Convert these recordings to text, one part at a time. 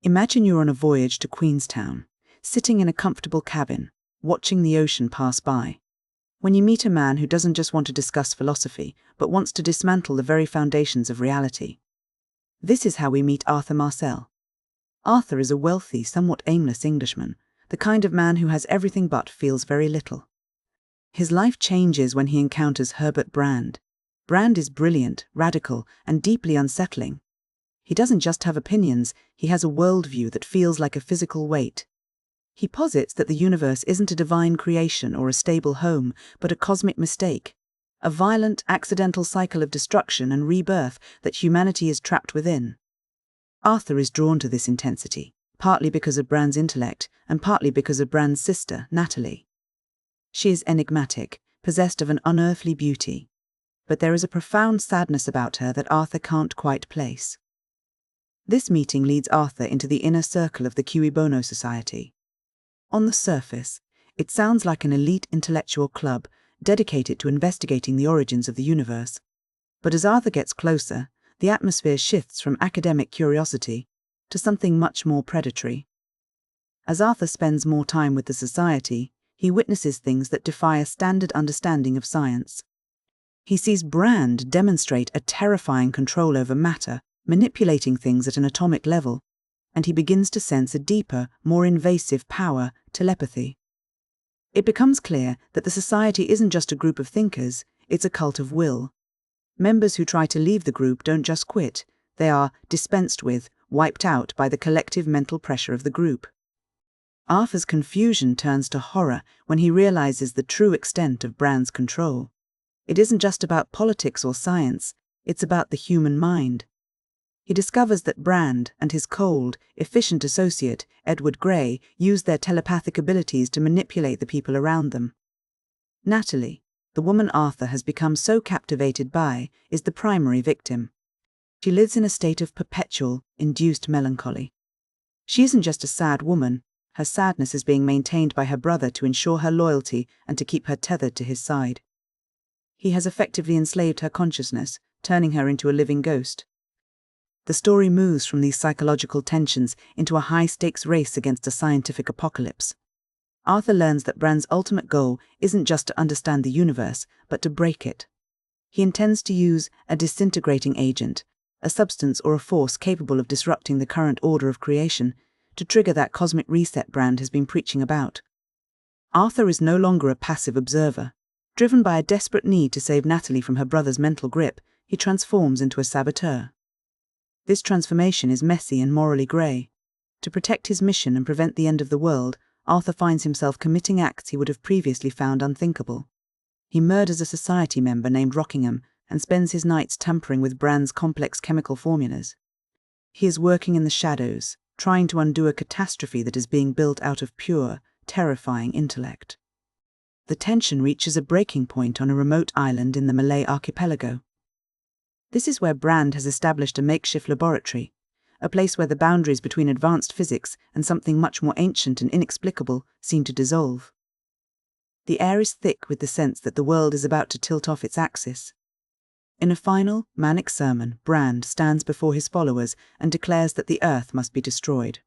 Imagine you're on a voyage to Queenstown, sitting in a comfortable cabin, watching the ocean pass by, when you meet a man who doesn't just want to discuss philosophy, but wants to dismantle the very foundations of reality. This is how we meet Arthur Marcel. Arthur is a wealthy, somewhat aimless Englishman, the kind of man who has everything but feels very little. His life changes when he encounters Herbert Brande. Brande is brilliant, radical, and deeply unsettling. He doesn't just have opinions, he has a worldview that feels like a physical weight. He posits that the universe isn't a divine creation or a stable home, but a cosmic mistake, a violent, accidental cycle of destruction and rebirth that humanity is trapped within. Arthur is drawn to this intensity, partly because of Brande's intellect and partly because of Brande's sister, Natalie. She is enigmatic, possessed of an unearthly beauty, but there is a profound sadness about her that Arthur can't quite place. This meeting leads Arthur into the inner circle of the Cui Bono Society. On the surface, it sounds like an elite intellectual club dedicated to investigating the origins of the universe. But as Arthur gets closer, the atmosphere shifts from academic curiosity to something much more predatory. As Arthur spends more time with the society, he witnesses things that defy a standard understanding of science. He sees Brande demonstrate a terrifying control over matter, manipulating things at an atomic level, and he begins to sense a deeper, more invasive power, telepathy. It becomes clear that the society isn't just a group of thinkers, it's a cult of will. Members who try to leave the group don't just quit, they are dispensed with, wiped out by the collective mental pressure of the group. Arthur's confusion turns to horror when he realizes the true extent of Brande's control. It isn't just about politics or science, it's about the human mind. He discovers that Brande and his cold, efficient associate, Edward Grey, use their telepathic abilities to manipulate the people around them. Natalie, the woman Arthur has become so captivated by, is the primary victim. She lives in a state of perpetual, induced melancholy. She isn't just a sad woman, her sadness is being maintained by her brother to ensure her loyalty and to keep her tethered to his side. He has effectively enslaved her consciousness, turning her into a living ghost. The story moves from these psychological tensions into a high-stakes race against a scientific apocalypse. Arthur learns that Brande's ultimate goal isn't just to understand the universe, but to break it. He intends to use a disintegrating agent, a substance or a force capable of disrupting the current order of creation, to trigger that cosmic reset Brande has been preaching about. Arthur is no longer a passive observer. Driven by a desperate need to save Natalie from her brother's mental grip, he transforms into a saboteur. This transformation is messy and morally grey. To protect his mission and prevent the end of the world, Arthur finds himself committing acts he would have previously found unthinkable. He murders a society member named Rockingham and spends his nights tampering with Brande's complex chemical formulas. He is working in the shadows, trying to undo a catastrophe that is being built out of pure, terrifying intellect. The tension reaches a breaking point on a remote island in the Malay archipelago. This is where Brande has established a makeshift laboratory, a place where the boundaries between advanced physics and something much more ancient and inexplicable seem to dissolve. The air is thick with the sense that the world is about to tilt off its axis. In a final, manic sermon, Brande stands before his followers and declares that the earth must be destroyed.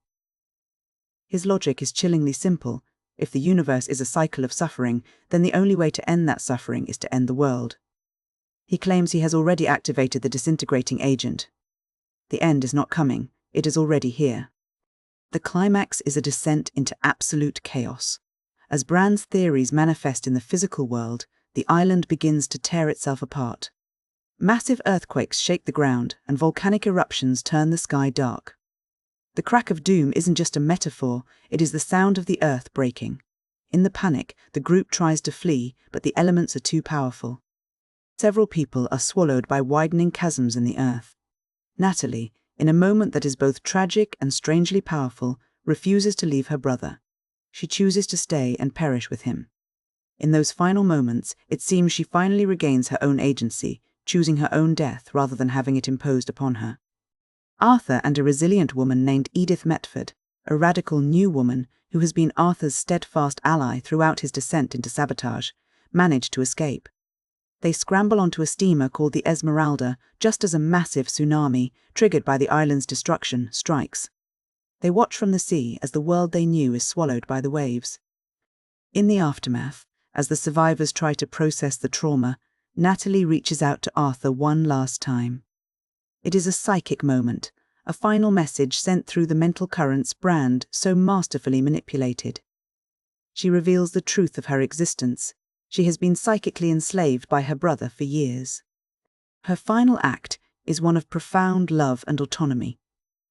His logic is chillingly simple. If the universe is a cycle of suffering, then the only way to end that suffering is to end the world. He claims he has already activated the disintegrating agent. The end is not coming, it is already here. The climax is a descent into absolute chaos. As Brande's theories manifest in the physical world, the island begins to tear itself apart. Massive earthquakes shake the ground, and volcanic eruptions turn the sky dark. The crack of doom isn't just a metaphor, it is the sound of the earth breaking. In the panic, the group tries to flee, but the elements are too powerful. Several people are swallowed by widening chasms in the earth. Natalie, in a moment that is both tragic and strangely powerful, refuses to leave her brother. She chooses to stay and perish with him. In those final moments, it seems she finally regains her own agency, choosing her own death rather than having it imposed upon her. Arthur and a resilient woman named Edith Metford, a radical new woman who has been Arthur's steadfast ally throughout his descent into sabotage, manage to escape. They scramble onto a steamer called the Esmeralda just as a massive tsunami, triggered by the island's destruction, strikes. They watch from the sea as the world they knew is swallowed by the waves. In the aftermath, as the survivors try to process the trauma, Natalie reaches out to Arthur one last time. It is a psychic moment, a final message sent through the mental currents Brande so masterfully manipulated. She reveals the truth of her existence. She has been psychically enslaved by her brother for years. Her final act is one of profound love and autonomy.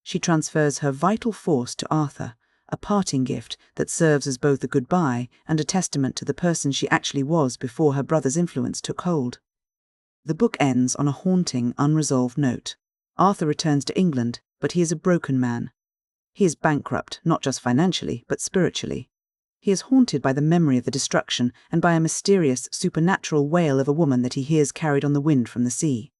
She transfers her vital force to Arthur, a parting gift that serves as both a goodbye and a testament to the person she actually was before her brother's influence took hold. The book ends on a haunting, unresolved note. Arthur returns to England, but he is a broken man. He is bankrupt, not just financially, but spiritually. He is haunted by the memory of the destruction and by a mysterious, supernatural wail of a woman that he hears carried on the wind from the sea.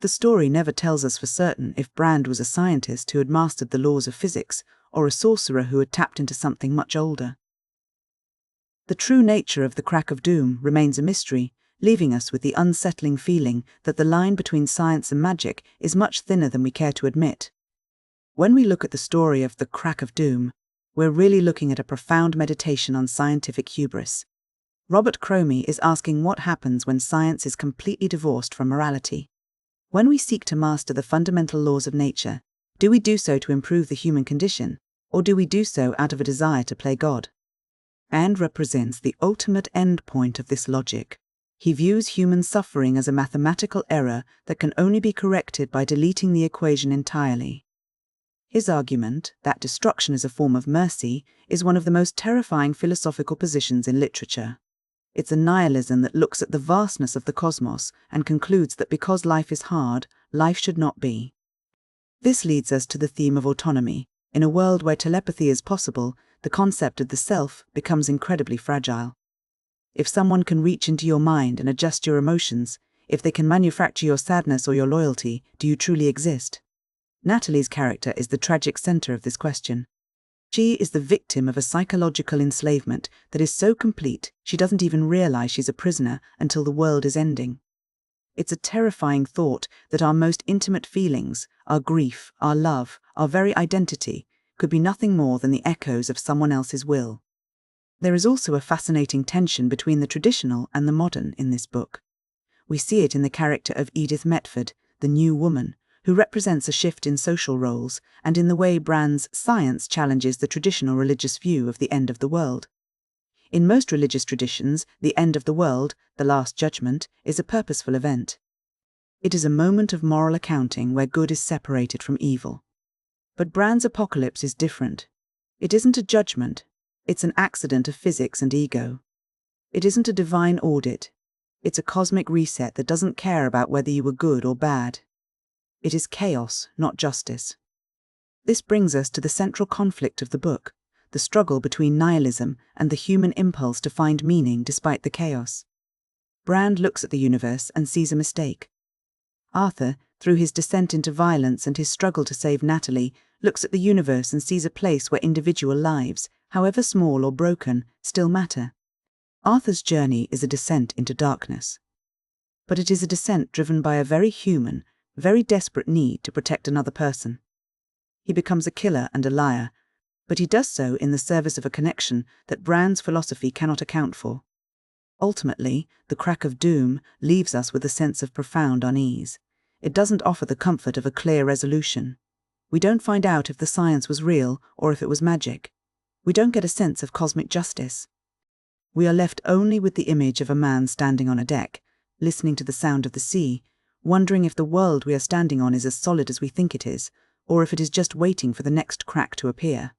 The story never tells us for certain if Brande was a scientist who had mastered the laws of physics or a sorcerer who had tapped into something much older. The true nature of the crack of doom remains a mystery, leaving us with the unsettling feeling that the line between science and magic is much thinner than we care to admit. When we look at the story of the crack of doom, we're really looking at a profound meditation on scientific hubris. Robert Cromie is asking what happens when science is completely divorced from morality. When we seek to master the fundamental laws of nature, do we do so to improve the human condition, or do we do so out of a desire to play God? Brande represents the ultimate end point of this logic. He views human suffering as a mathematical error that can only be corrected by deleting the equation entirely. His argument, that destruction is a form of mercy, is one of the most terrifying philosophical positions in literature. It's a nihilism that looks at the vastness of the cosmos and concludes that because life is hard, life should not be. This leads us to the theme of autonomy. In a world where telepathy is possible, the concept of the self becomes incredibly fragile. If someone can reach into your mind and adjust your emotions, if they can manufacture your sadness or your loyalty, do you truly exist? Natalie's character is the tragic center of this question. She is the victim of a psychological enslavement that is so complete she doesn't even realize she's a prisoner until the world is ending. It's a terrifying thought that our most intimate feelings, our grief, our love, our very identity, could be nothing more than the echoes of someone else's will. There is also a fascinating tension between the traditional and the modern in this book. We see it in the character of Edith Metford, the new woman, who represents a shift in social roles, and in the way Brande's science challenges the traditional religious view of the end of the world. In most religious traditions, the end of the world, the Last Judgment, is a purposeful event. It is a moment of moral accounting where good is separated from evil. But Brande's apocalypse is different. It isn't a judgment, it's an accident of physics and ego. It isn't a divine audit. It's a cosmic reset that doesn't care about whether you were good or bad. It is chaos, not justice. This brings us to the central conflict of the book, the struggle between nihilism and the human impulse to find meaning despite the chaos. Brande looks at the universe and sees a mistake. Arthur, through his descent into violence and his struggle to save Natalie, looks at the universe and sees a place where individual lives, however small or broken, still matter. Arthur's journey is a descent into darkness. But it is a descent driven by a very human, very desperate need to protect another person. He becomes a killer and a liar, but he does so in the service of a connection that Brande's philosophy cannot account for. Ultimately, the crack of doom leaves us with a sense of profound unease. It doesn't offer the comfort of a clear resolution. We don't find out if the science was real or if it was magic. We don't get a sense of cosmic justice. We are left only with the image of a man standing on a deck, listening to the sound of the sea, wondering if the world we are standing on is as solid as we think it is, or if it is just waiting for the next crack to appear.